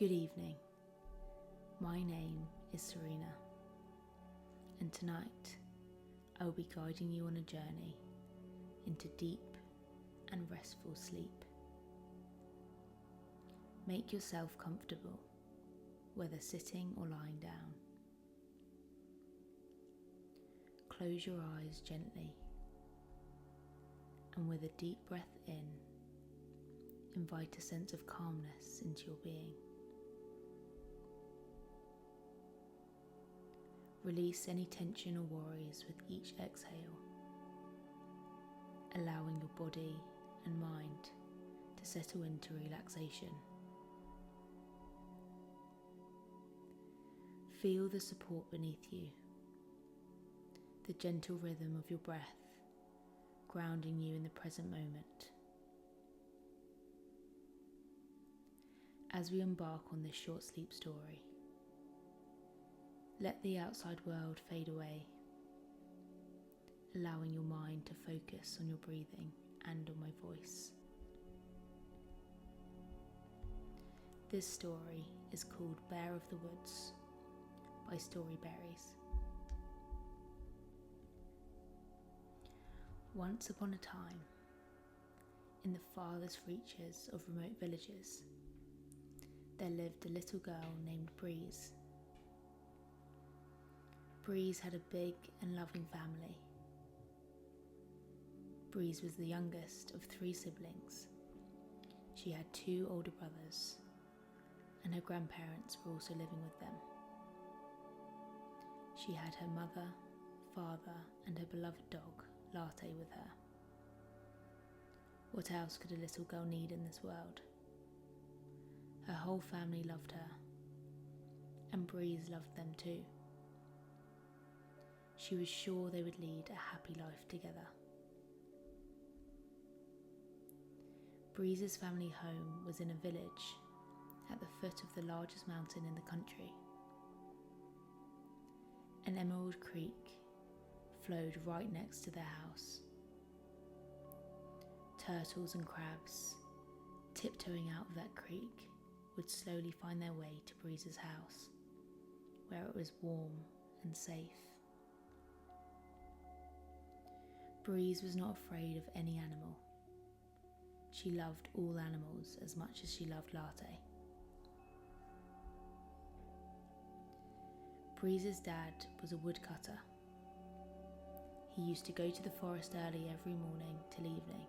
Good evening. My name is Serena, and tonight I will be guiding you on a journey into deep and restful sleep. Make yourself comfortable, whether sitting or lying down. Close your eyes gently, and with a deep breath in, invite a sense of calmness into your being. Release any tension or worries with each exhale, allowing your body and mind to settle into relaxation. Feel the support beneath you, the gentle rhythm of your breath grounding you in the present moment. As we embark on this short sleep story, let the outside world fade away, allowing your mind to focus on your breathing and on my voice. This story is called Bear of the Woods by Storieberries. Once upon a time, in the farthest reaches of remote villages, there lived a little girl named Breeze. Breeze had a big and loving family. Breeze was the youngest of 3 siblings. She had 2 older brothers, and her grandparents were also living with them. She had her mother, father, and her beloved dog, Lale, with her. What else could a little girl need in this world? Her whole family loved her, and Breeze loved them too. She was sure they would lead a happy life together. Breeze's family home was in a village at the foot of the largest mountain in the country. An emerald creek flowed right next to their house. Turtles and crabs, tiptoeing out of that creek, would slowly find their way to Breeze's house, where it was warm and safe. Breeze was not afraid of any animal. She loved all animals as much as she loved Lale. Breeze's dad was a woodcutter. He used to go to the forest early every morning till evening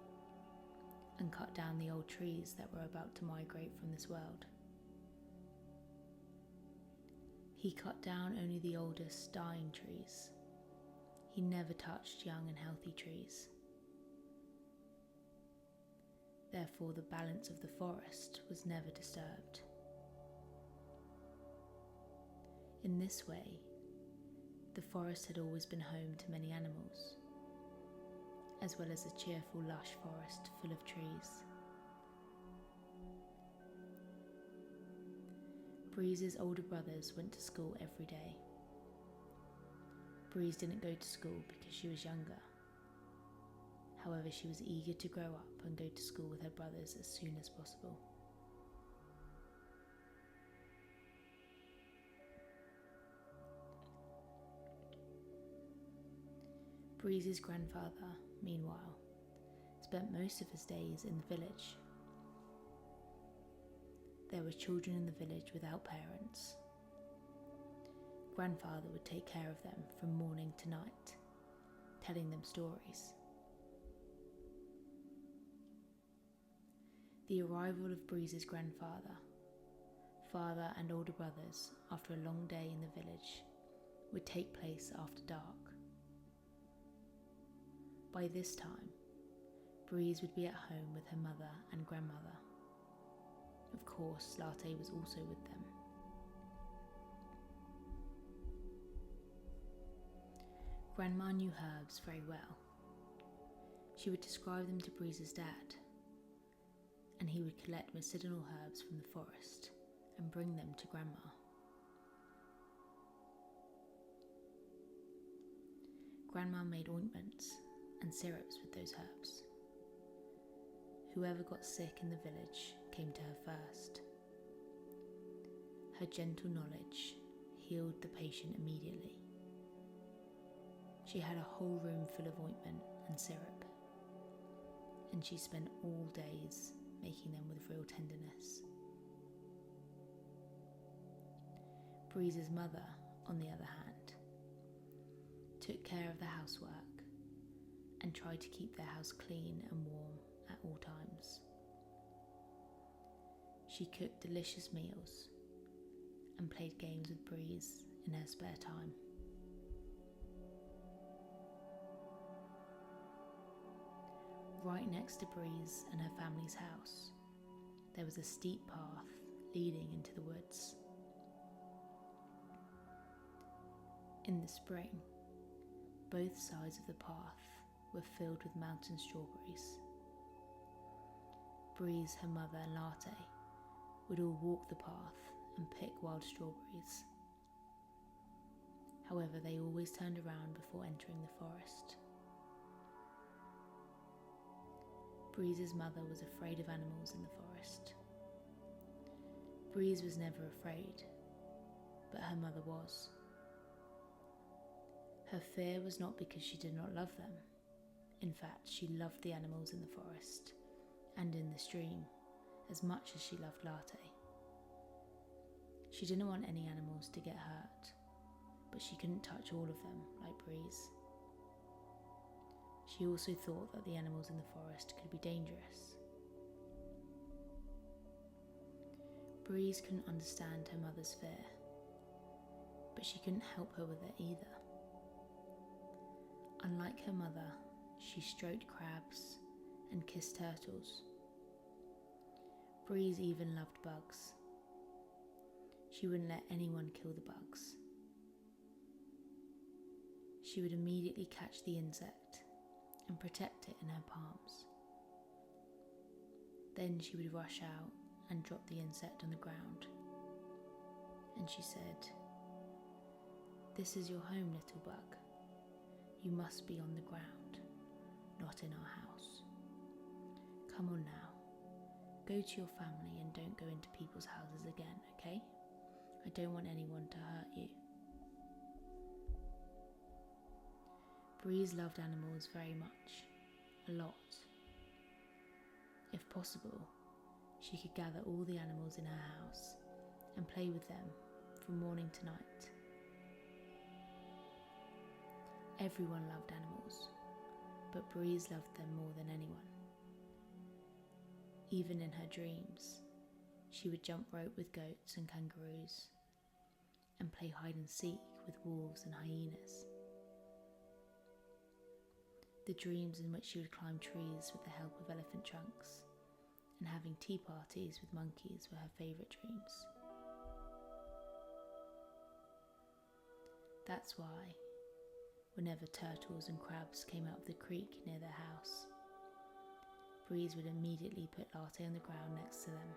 and cut down the old trees that were about to migrate from this world. He cut down only the oldest, dying trees. He never touched young and healthy trees. Therefore, the balance of the forest was never disturbed. In this way, the forest had always been home to many animals, as well as a cheerful, lush forest full of trees. Breeze's older brothers went to school every day. Breeze didn't go to school because she was younger. However, she was eager to grow up and go to school with her brothers as soon as possible. Breeze's grandfather, meanwhile, spent most of his days in the village. There were children in the village without parents. Grandfather would take care of them from morning to night, telling them stories. The arrival of Breeze's grandfather, father and older brothers after a long day in the village would take place after dark. By this time, Breeze would be at home with her mother and grandmother. Of course, Lale was also with them. Grandma knew herbs very well. She would describe them to Breeze's dad, and he would collect medicinal herbs from the forest and bring them to Grandma. Grandma made ointments and syrups with those herbs. Whoever got sick in the village came to her first. Her gentle knowledge healed the patient immediately. She had a whole room full of ointment and syrup, and she spent all days making them with real tenderness. Breeze's mother, on the other hand, took care of the housework and tried to keep their house clean and warm at all times. She cooked delicious meals and played games with Breeze in her spare time. Right next to Breeze and her family's house, there was a steep path leading into the woods. In the spring, both sides of the path were filled with mountain strawberries. Breeze, her mother, and Lale would all walk the path and pick wild strawberries. However, they always turned around before entering the forest. Breeze's mother was afraid of animals in the forest. Breeze was never afraid, but her mother was. Her fear was not because she did not love them. In fact, she loved the animals in the forest and in the stream as much as she loved Lale. She didn't want any animals to get hurt, but she couldn't touch all of them like Breeze. She also thought that the animals in the forest could be dangerous. Breeze couldn't understand her mother's fear, but she couldn't help her with it either. Unlike her mother, she stroked crabs and kissed turtles. Breeze even loved bugs. She wouldn't let anyone kill the bugs. She would immediately catch the insect and protect it in her palms. Then she would rush out and drop the insect on the ground. And she said, "This is your home, little bug. You must be on the ground, not in our house. Come on now, go to your family and don't go into people's houses again, okay? I don't want anyone to hurt you." Breeze loved animals very much, a lot. If possible, she could gather all the animals in her house and play with them from morning to night. Everyone loved animals, but Breeze loved them more than anyone. Even in her dreams, she would jump rope with goats and kangaroos and play hide and seek with wolves and hyenas. The dreams in which she would climb trees with the help of elephant trunks and having tea parties with monkeys were her favourite dreams. That's why, whenever turtles and crabs came out of the creek near their house, Breeze would immediately put Lale on the ground next to them,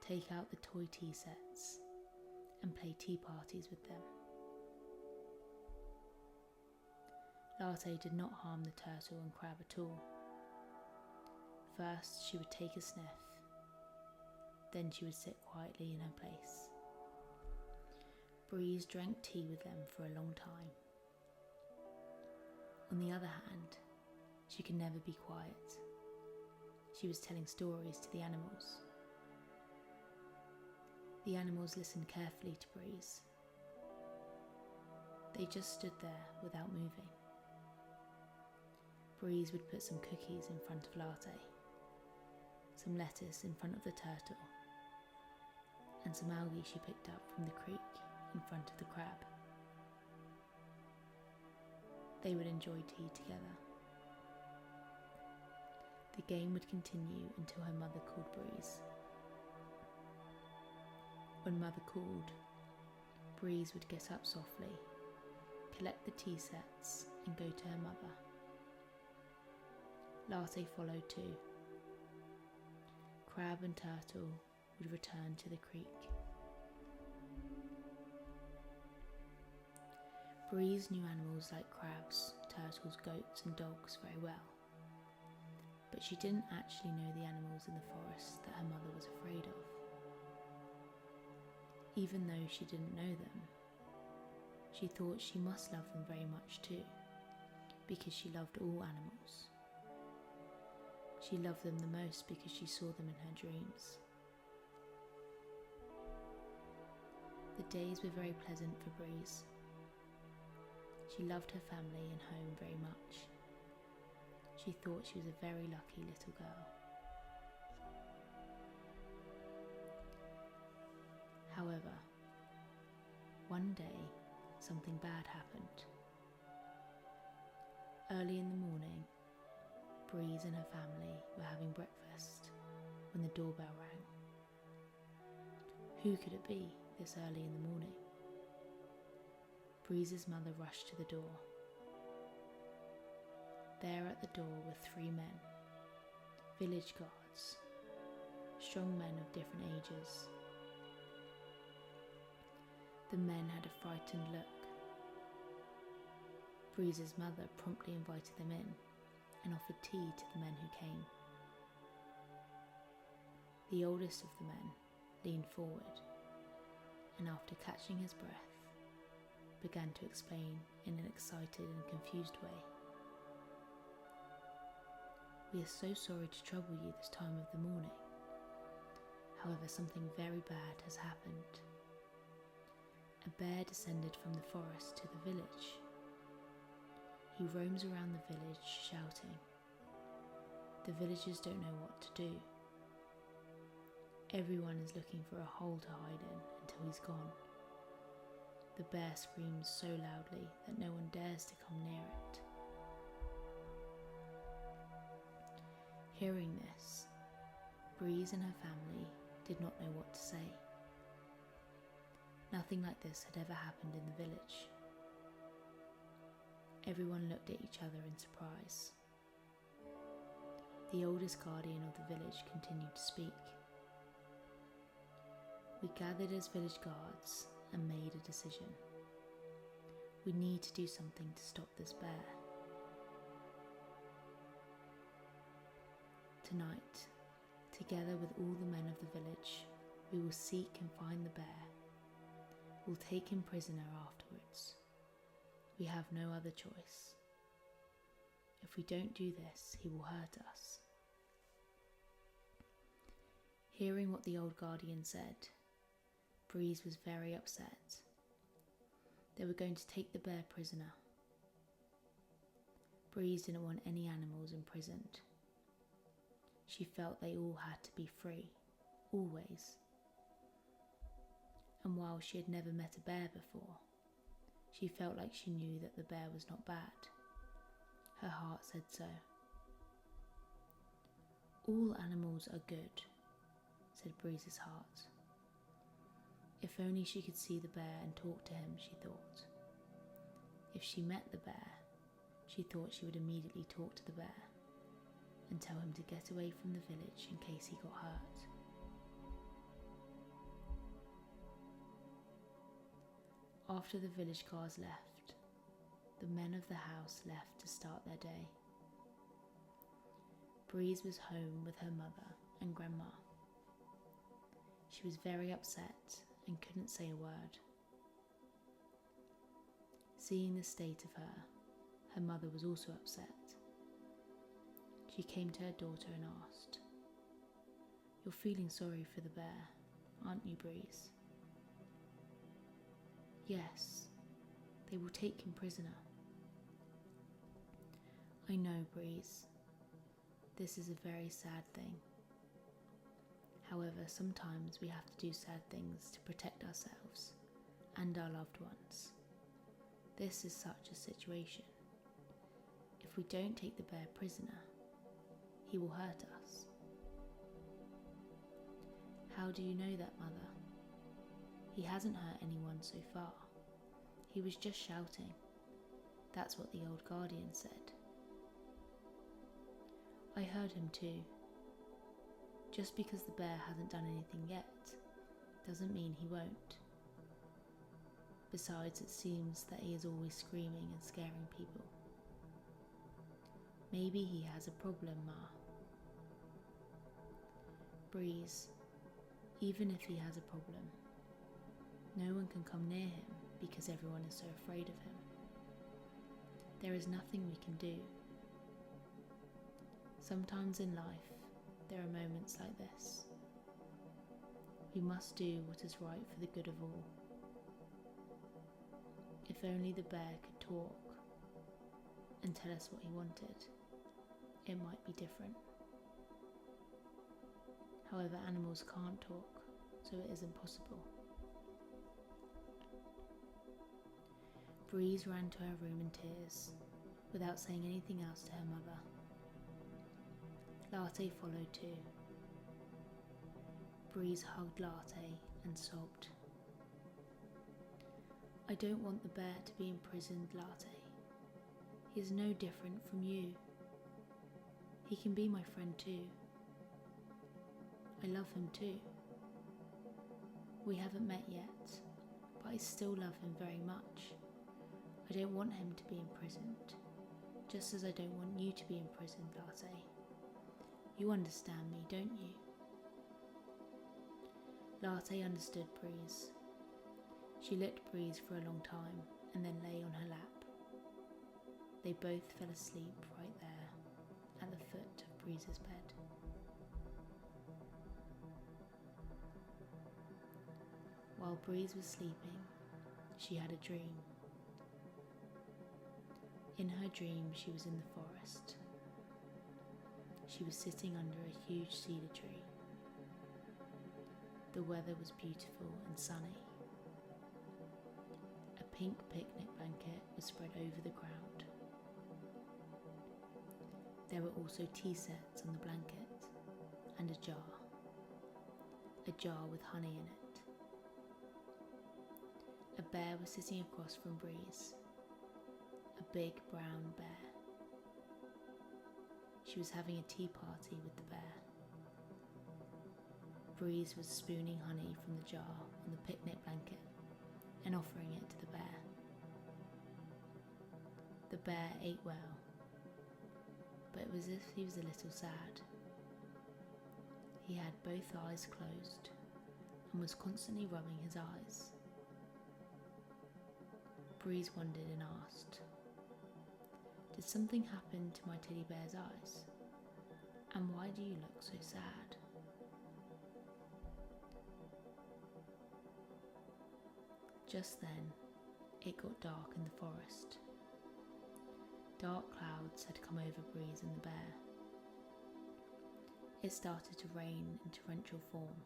take out the toy tea sets, and play tea parties with them. Lale did not harm the turtle and crab at all. First, she would take a sniff, then she would sit quietly in her place. Breeze drank tea with them for a long time. On the other hand, she could never be quiet. She was telling stories to the animals. The animals listened carefully to Breeze. They just stood there without moving. Breeze would put some cookies in front of Lale, some lettuce in front of the turtle, and some algae she picked up from the creek in front of the crab. They would enjoy tea together. The game would continue until her mother called Breeze. When mother called, Breeze would get up softly, collect the tea sets, and go to her mother. Lale followed too. Crab and turtle would return to the creek. Breeze knew animals like crabs, turtles, goats, and dogs very well, but she didn't actually know the animals in the forest that her mother was afraid of. Even though she didn't know them, she thought she must love them very much too, because she loved all animals. She loved them the most because she saw them in her dreams. The days were very pleasant for Breeze. She loved her family and home very much. She thought she was a very lucky little girl. However, one day something bad happened. Early in the morning, Breeze and her family were having breakfast when the doorbell rang. Who could it be this early in the morning? Breeze's mother rushed to the door. There at the door were 3 men, village guards, strong men of different ages. The men had a frightened look. Breeze's mother promptly invited them in and offered tea to the men who came. The oldest of the men leaned forward and, after catching his breath, began to explain in an excited and confused way. "We are so sorry to trouble you this time of the morning. However, something very bad has happened. A bear descended from the forest to the village. He roams around the village shouting. The villagers don't know what to do. Everyone is looking for a hole to hide in until he's gone. The bear screams so loudly that no one dares to come near it." Hearing this, Breeze and her family did not know what to say. Nothing like this had ever happened in the village. Everyone looked at each other in surprise. The oldest guardian of the village continued to speak. "We gathered as village guards and made a decision. We need to do something to stop this bear. Tonight, together with all the men of the village, we will seek and find the bear. We'll take him prisoner afterwards. We have no other choice. If we don't do this, he will hurt us." Hearing what the old guardian said, Breeze was very upset. They were going to take the bear prisoner. Breeze didn't want any animals imprisoned. She felt they all had to be free, always. And while she had never met a bear before, she felt like she knew that the bear was not bad. Her heart said so. "All animals are good," said Breeze's heart. If only she could see the bear and talk to him, she thought. If she met the bear, she thought she would immediately talk to the bear and tell him to get away from the village in case he got hurt. After the village guards left, the men of the house left to start their day. Breeze was home with her mother and grandma. She was very upset and couldn't say a word. Seeing the state of her mother was also upset. She came to her daughter and asked, "You're feeling sorry for the bear, aren't you, Breeze?" "Yes, they will take him prisoner." "I know, Breeze. This is a very sad thing. However, sometimes we have to do sad things to protect ourselves and our loved ones. This is such a situation. If we don't take the bear prisoner, he will hurt us." "How do you know that, Mother? He hasn't hurt anyone so far. He was just shouting. That's what the old guardian said." "I heard him too. Just because the bear hasn't done anything yet, doesn't mean he won't. Besides, it seems that he is always screaming and scaring people. Maybe he has a problem, Ma." "Breeze, even if he has a problem, No one can come near him because everyone is so afraid of him. There is nothing we can do. Sometimes in life, there are moments like this. We must do what is right for the good of all. If only the bear could talk and tell us what he wanted, it might be different. However, animals can't talk, so it isn't possible. Breeze ran to her room in tears, without saying anything else to her mother. Lale followed too. Breeze hugged Lale and sobbed. I don't want the bear to be imprisoned, Lale. He is no different from you. He can be my friend too. I love him too. We haven't met yet, but I still love him very much. I don't want him to be imprisoned, just as I don't want you to be imprisoned, Lale. You understand me, don't you? Lale understood Breeze. She looked Breeze for a long time and then lay on her lap. They both fell asleep right there at the foot of Breeze's bed. While Breeze was sleeping, she had a dream. In her dream, she was in the forest. She was sitting under a huge cedar tree. The weather was beautiful and sunny. A pink picnic blanket was spread over the ground. There were also tea sets on the blanket and a jar with honey in it. A bear was sitting across from Breeze, a big brown bear. She was having a tea party with the bear. Breeze was spooning honey from the jar on the picnic blanket and offering it to the bear. The bear ate well, but it was as if he was a little sad. He had both eyes closed and was constantly rubbing his eyes. Breeze wondered and asked, "Did something happen to my teddy bear's eyes? And why do you look so sad?" Just then, it got dark in the forest. Dark clouds had come over Breeze and the bear. It started to rain in torrential form.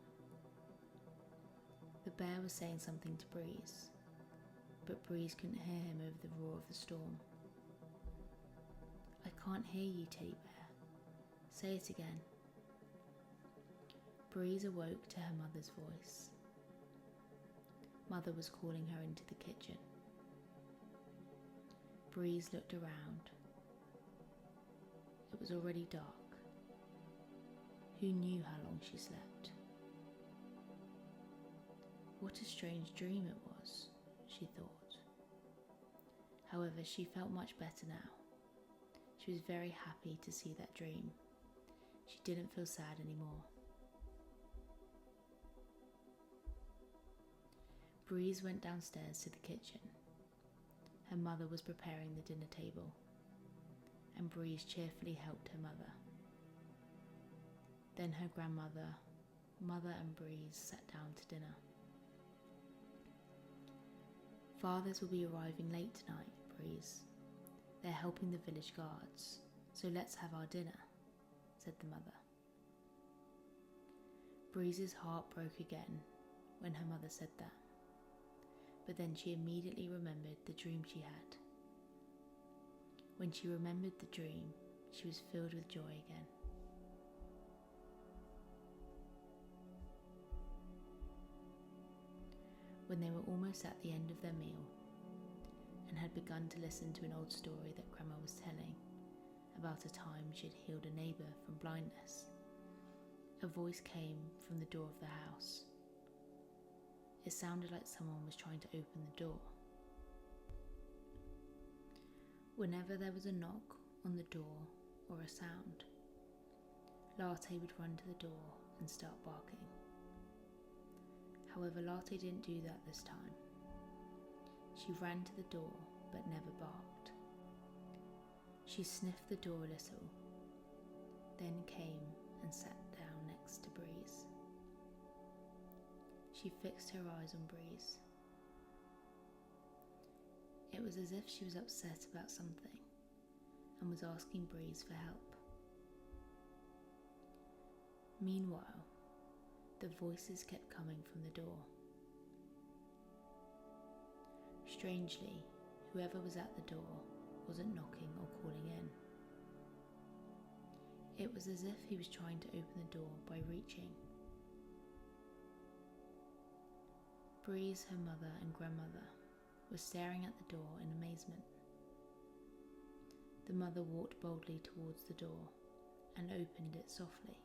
The bear was saying something to Breeze, but Breeze couldn't hear him over the roar of the storm. "I can't hear you, teddy bear. Say it again." Breeze awoke to her mother's voice. Mother was calling her into the kitchen. Breeze looked around. It was already dark. Who knew how long she slept? What a strange dream it was, she thought. However, she felt much better now. She was very happy to see that dream. She didn't feel sad anymore. Breeze went downstairs to the kitchen. Her mother was preparing the dinner table, and Breeze cheerfully helped her mother. Then her grandmother, Mother and Breeze sat down to dinner. "Fathers will be arriving late tonight, Breeze. They're helping the village guards, so let's have our dinner," said the mother. Breeze's heart broke again when her mother said that. But then she immediately remembered the dream she had. When she remembered the dream, she was filled with joy again. When they were almost at the end of their meal, and had begun to listen to an old story that Grandma was telling about a time she had healed a neighbour from blindness, a voice came from the door of the house. It sounded like someone was trying to open the door. Whenever there was a knock on the door or a sound, Lale would run to the door and start barking. However, Late didn't do that this time. She ran to the door but never barked. She sniffed the door a little, then came and sat down next to Breeze. She fixed her eyes on Breeze. It was as if she was upset about something and was asking Breeze for help. Meanwhile, the voices kept coming from the door. Strangely, whoever was at the door wasn't knocking or calling in. It was as if he was trying to open the door by reaching. Breeze, her mother and grandmother were staring at the door in amazement. The mother walked boldly towards the door and opened it softly.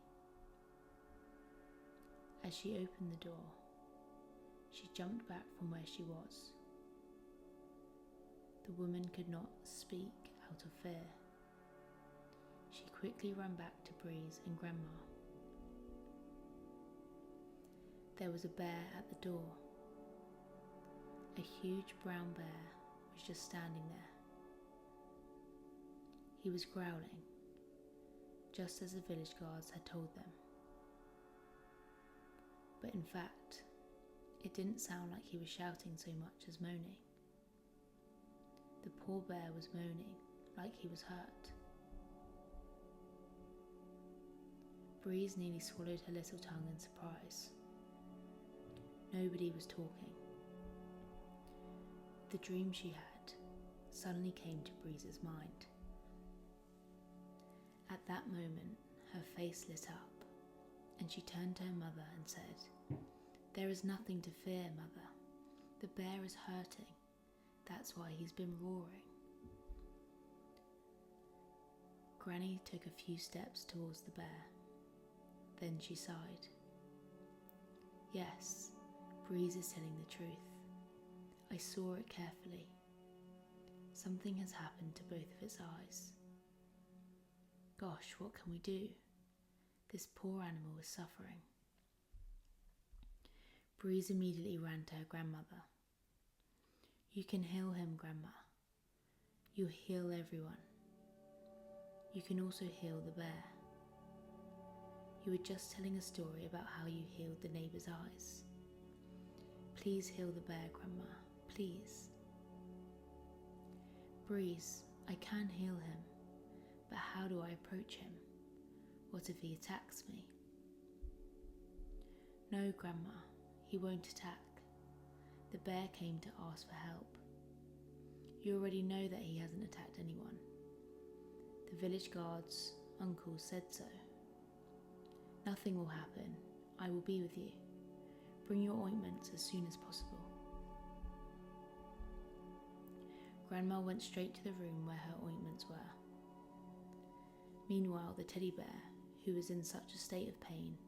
As she opened the door, she jumped back from where she was. The woman could not speak out of fear. She quickly ran back to Breeze and Grandma. There was a bear at the door. A huge brown bear was just standing there. He was growling, just as the village guards had told them. But in fact, it didn't sound like he was shouting so much as moaning. The poor bear was moaning like he was hurt. Breeze nearly swallowed her little tongue in surprise. Nobody was talking. The dream she had suddenly came to Breeze's mind. At that moment, her face lit up, and she turned to her mother and said, "There is nothing to fear, Mother. The bear is hurting. That's why he's been roaring." Granny took a few steps towards the bear. Then she sighed. "Yes, Breeze is telling the truth. I saw it carefully. Something has happened to both of its eyes. Gosh, what can we do? This poor animal is suffering." Breeze immediately ran to her grandmother. "You can heal him, Grandma. You heal everyone. You can also heal the bear. You were just telling a story about how you healed the neighbour's eyes. Please heal the bear, Grandma, please." "Breeze, I can heal him, but how do I approach him? What if he attacks me?" "No, Grandma, he won't attack. The bear came to ask for help. You already know that he hasn't attacked anyone. The village guard's uncle said so. Nothing will happen. I will be with you. Bring your ointments as soon as possible." Grandma went straight to the room where her ointments were. Meanwhile, the teddy bear, who was in such a state of pain,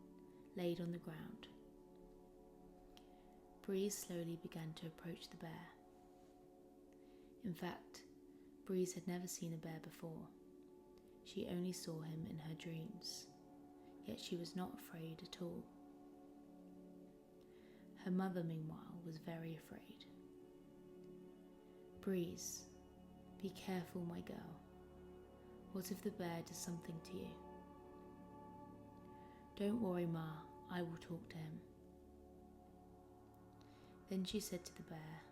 laid on the ground. Breeze slowly began to approach the bear. In fact, Breeze had never seen a bear before. She only saw him in her dreams, yet she was not afraid at all. Her mother, meanwhile, was very afraid. "Breeze, be careful, my girl. What if the bear does something to you?" "Don't worry, Ma, I will talk to him." Then she said to the bear,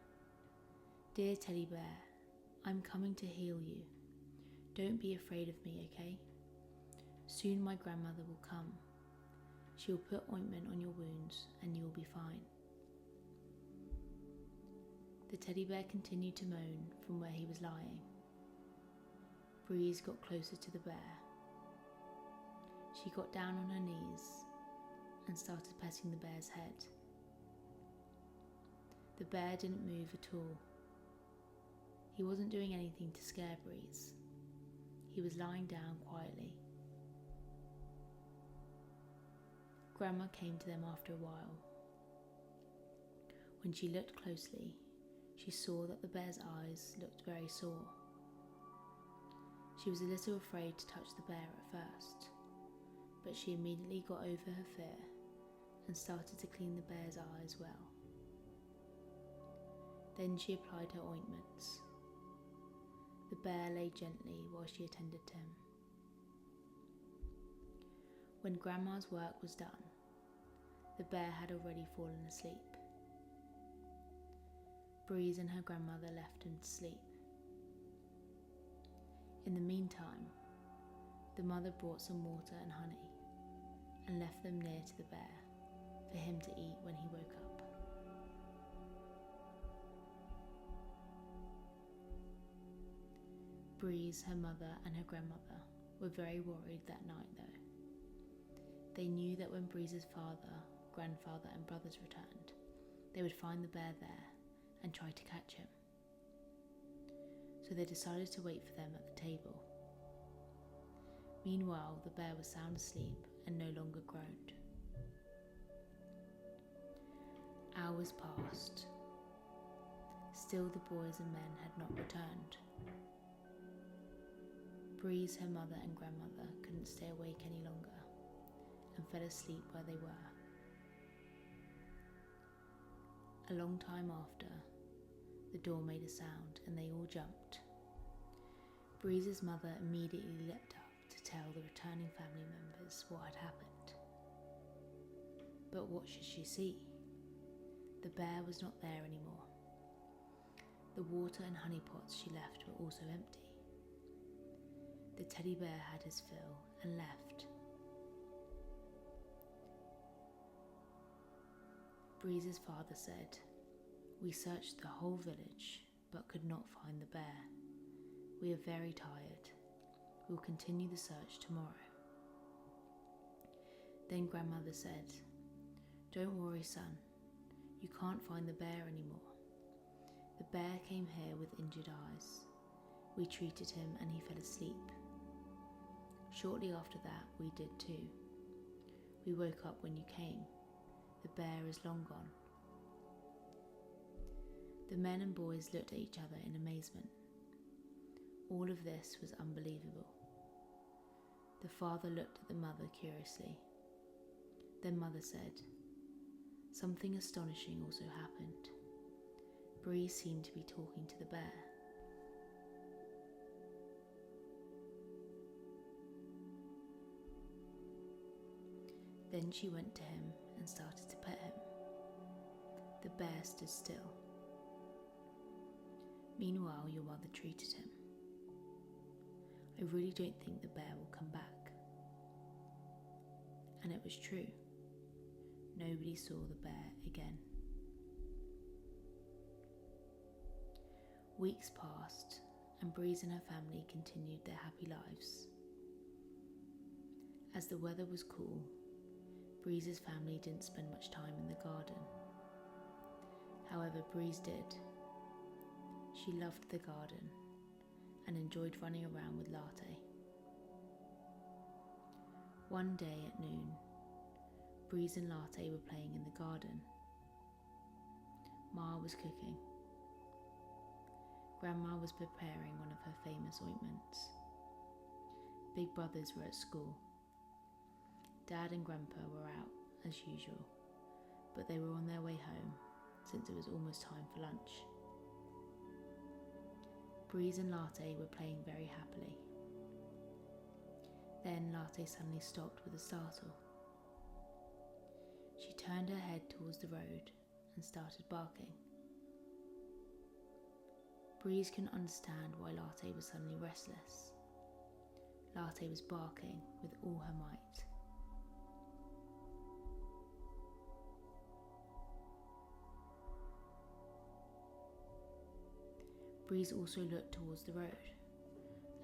"Dear teddy bear, I'm coming to heal you. Don't be afraid of me, okay? Soon my grandmother will come. She will put ointment on your wounds and you will be fine." The teddy bear continued to moan from where he was lying. Breeze got closer to the bear. She got down on her knees and started petting the bear's head. The bear didn't move at all. He wasn't doing anything to scare Breeze. He was lying down quietly. Grandma came to them after a while. When she looked closely, she saw that the bear's eyes looked very sore. She was a little afraid to touch the bear at first, but she immediately got over her fear and started to clean the bear's eyes well. Then she applied her ointments. The bear lay gently while she attended to him. When Grandma's work was done, the bear had already fallen asleep. Breeze and her grandmother left him to sleep. In the meantime, the mother brought some water and honey and left them near to the bear for him to eat when he woke up. Breeze, her mother and her grandmother were very worried that night though. They knew that when Breeze's father, grandfather and brothers returned, they would find the bear there and try to catch him. So they decided to wait for them at the table. Meanwhile, the bear was sound asleep and no longer groaned. Hours passed. Still the boys and men had not returned. Breeze, her mother and grandmother couldn't stay awake any longer and fell asleep where they were. A long time after, the door made a sound and they all jumped. Breeze's mother immediately leapt up to tell the returning family members what had happened. But what should she see? The bear was not there anymore. The water and honey pots she left were also empty. The teddy bear had his fill and left. Breeze's father said, "We searched the whole village, but could not find the bear. We are very tired. We'll continue the search tomorrow." Then Grandmother said, "Don't worry, son. You can't find the bear anymore. The bear came here with injured eyes. We treated him and he fell asleep. Shortly after that, we did too. We woke up when you came. The bear is long gone." The men and boys looked at each other in amazement. All of this was unbelievable. The father looked at the mother curiously. Then Mother said, "Something astonishing also happened. Breeze seemed to be talking to the bear." Then she went to him and started to pet him. The bear stood still. Meanwhile, your mother treated him. "I really don't think the bear will come back." And it was true. Nobody saw the bear again. Weeks passed, and Breeze and her family continued their happy lives. As the weather was cool, Breeze's family didn't spend much time in the garden. However, Breeze did. She loved the garden and enjoyed running around with Lale. One day at noon, Breeze and Lale were playing in the garden. Ma was cooking. Grandma was preparing one of her famous ointments. Big brothers were at school. Dad and Grandpa were out, as usual, but they were on their way home since it was almost time for lunch. Breeze and Lale were playing very happily. Then Lale suddenly stopped with a startle. She turned her head towards the road and started barking. Breeze couldn't understand why Lale was suddenly restless. Lale was barking with all her might. Breeze also looked towards the road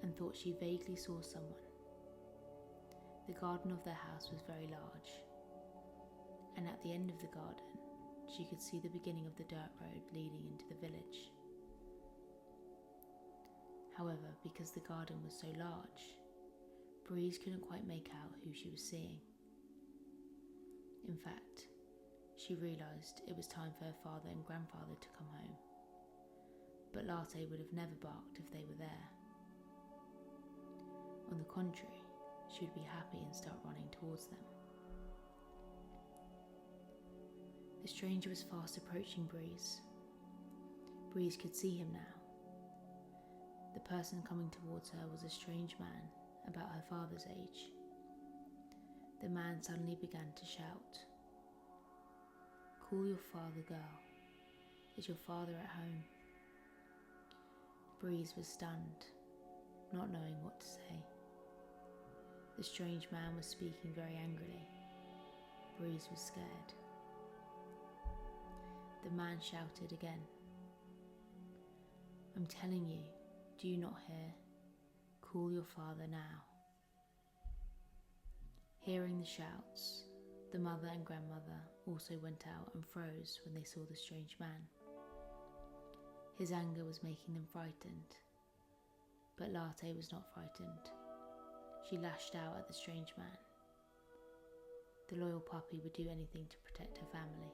and thought she vaguely saw someone. The garden of their house was very large, and at the end of the garden, she could see the beginning of the dirt road leading into the village. However, because the garden was so large, Breeze couldn't quite make out who she was seeing. In fact, she realised it was time for her father and grandfather to come home. But Lale would have never barked if they were there. On the contrary, she would be happy and start running towards them. The stranger was fast approaching Breeze. Breeze could see him now. The person coming towards her was a strange man, about her father's age. The man suddenly began to shout, "Call your father, girl. Is your father at home?" Breeze was stunned, not knowing what to say. The strange man was speaking very angrily. Breeze was scared. The man shouted again, "I'm telling you, do you not hear? Call your father now." Hearing the shouts, the mother and grandmother also went out and froze when they saw the strange man. His anger was making them frightened, but Lale was not frightened. She lashed out at the strange man. The loyal puppy would do anything to protect her family.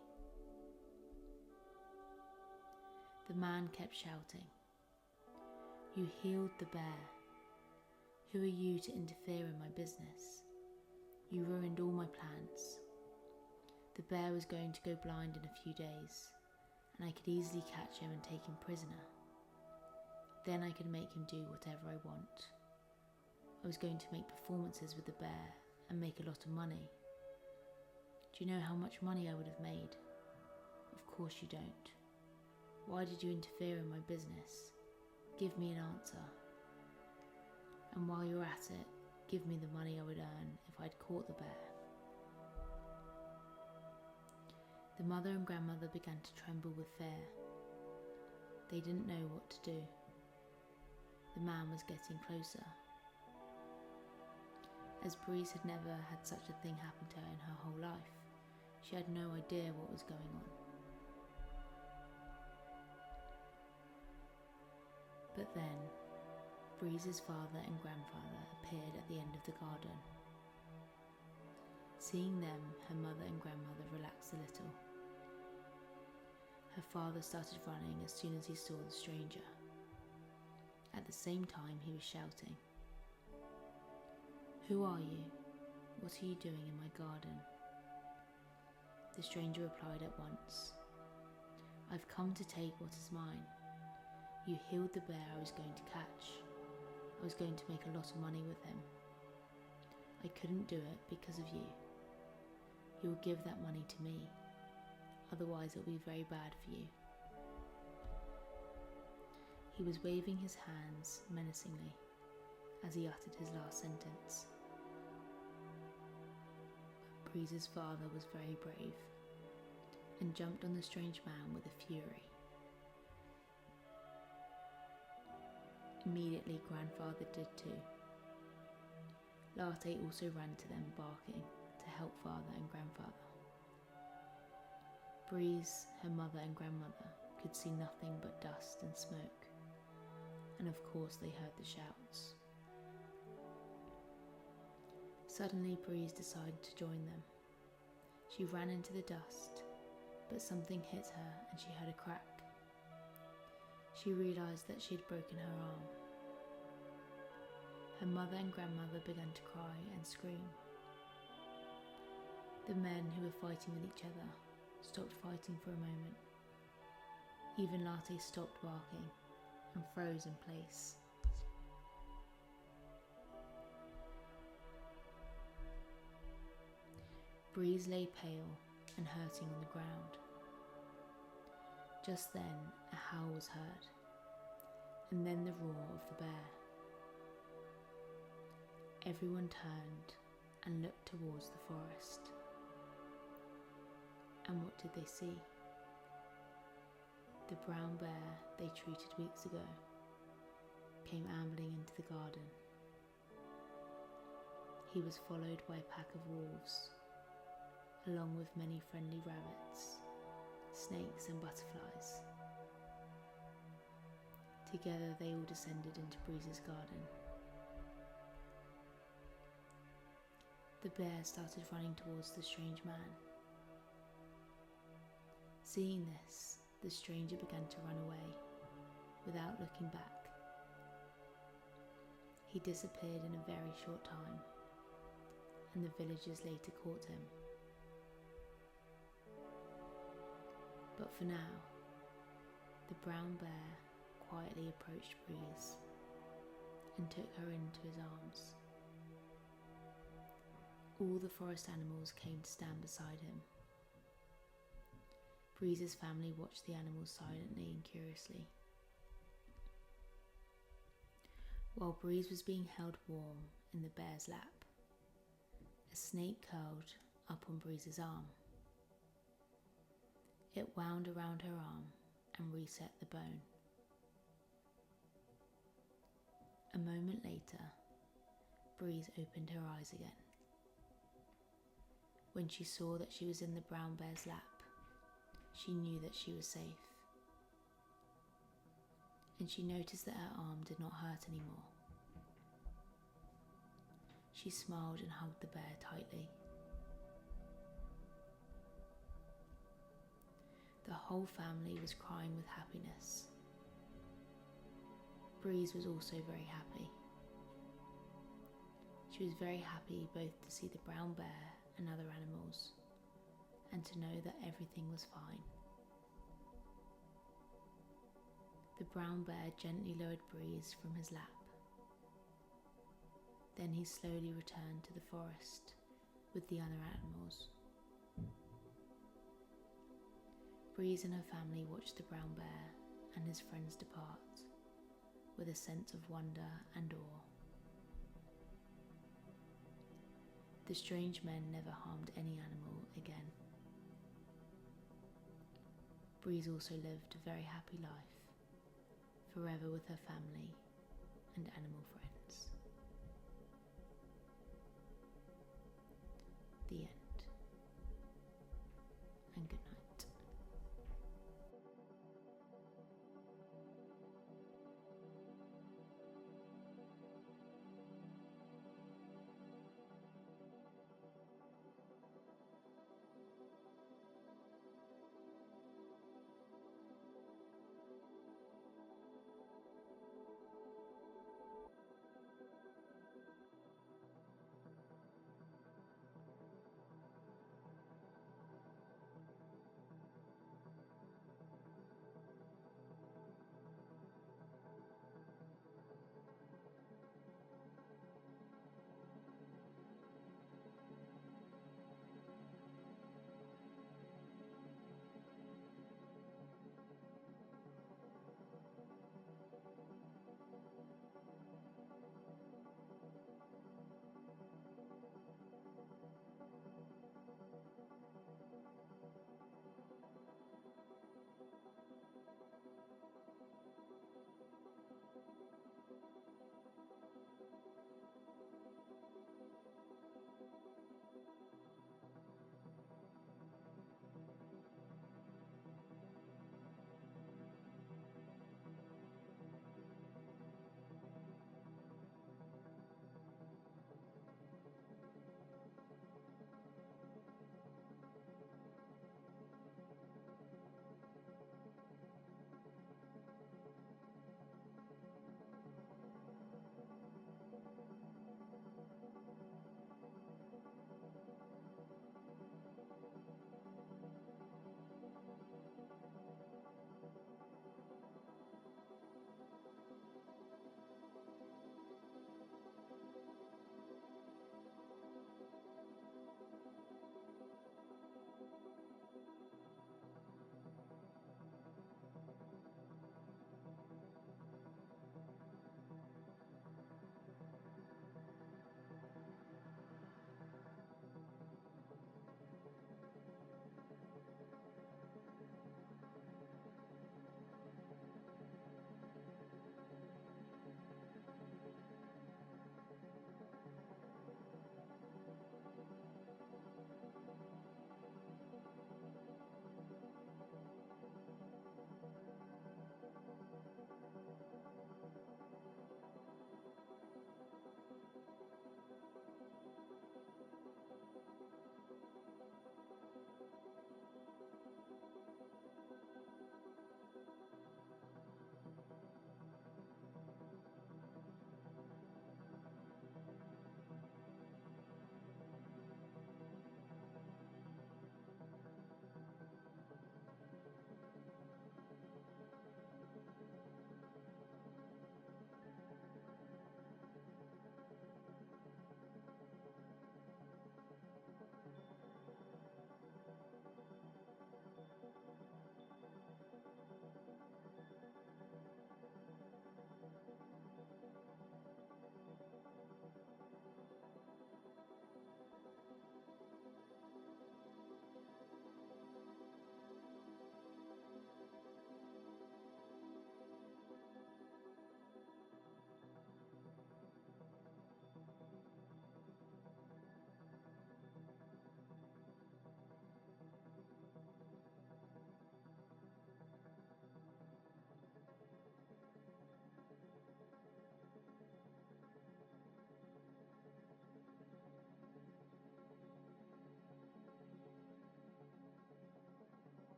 The man kept shouting, "You healed the bear. Who are you to interfere in my business? You ruined all my plans. The bear was going to go blind in a few days, and I could easily catch him and take him prisoner. Then I could make him do whatever I want. I was going to make performances with the bear and make a lot of money. Do you know how much money I would have made? Of course you don't. Why did you interfere in my business? Give me an answer. And while you're at it, give me the money I would earn if I'd caught the bear." The mother and grandmother began to tremble with fear. They didn't know what to do. The man was getting closer. As Breeze had never had such a thing happen to her in her whole life, she had no idea what was going on. But then, Breeze's father and grandfather appeared at the end of the garden. Seeing them, her mother and grandmother relaxed a little. Her father started running as soon as he saw the stranger. At the same time, he was shouting, "Who are you? What are you doing in my garden?" The stranger replied at once, "I've come to take what is mine. You healed the bear I was going to catch. I was going to make a lot of money with him. I couldn't do it because of you. You will give that money to me, otherwise it will be very bad for you." He was waving his hands menacingly as he uttered his last sentence. But Breeze's father was very brave and jumped on the strange man with a fury. Immediately, grandfather did too. Lale also ran to them, barking, to help father and grandfather. Breeze, her mother and grandmother, could see nothing but dust and smoke, and of course they heard the shouts. Suddenly, Breeze decided to join them. She ran into the dust, but something hit her and she heard a crack. She realised that she had broken her arm. Her mother and grandmother began to cry and scream. The men who were fighting with each other stopped fighting for a moment. Even Lale stopped barking and froze in place. Breeze lay pale and hurting on the ground. Just then, a howl was heard, and then the roar of the bear. Everyone turned and looked towards the forest. And what did they see? The brown bear they treated weeks ago came ambling into the garden. He was followed by a pack of wolves, along with many friendly rabbits, snakes and butterflies. Together they all descended into Breeze's garden. The bear started running towards the strange man. Seeing this, the stranger began to run away, without looking back. He disappeared in a very short time, and the villagers later caught him. But for now, the brown bear quietly approached Breeze and took her into his arms. All the forest animals came to stand beside him. Breeze's family watched the animals silently and curiously. While Breeze was being held warm in the bear's lap, a snake curled up on Breeze's arm. It wound around her arm and reset the bone. A moment later, Breeze opened her eyes again. When she saw that she was in the brown bear's lap, she knew that she was safe. And she noticed that her arm did not hurt anymore. She smiled and hugged the bear tightly. The whole family was crying with happiness. Breeze was also very happy. She was very happy both to see the brown bear and other animals, and to know that everything was fine. The brown bear gently lowered Breeze from his lap. Then he slowly returned to the forest with the other animals. Breeze and her family watched the brown bear and his friends depart with a sense of wonder and awe. The strange men never harmed any animal again. Breeze also lived a very happy life, forever with her family and animal friends.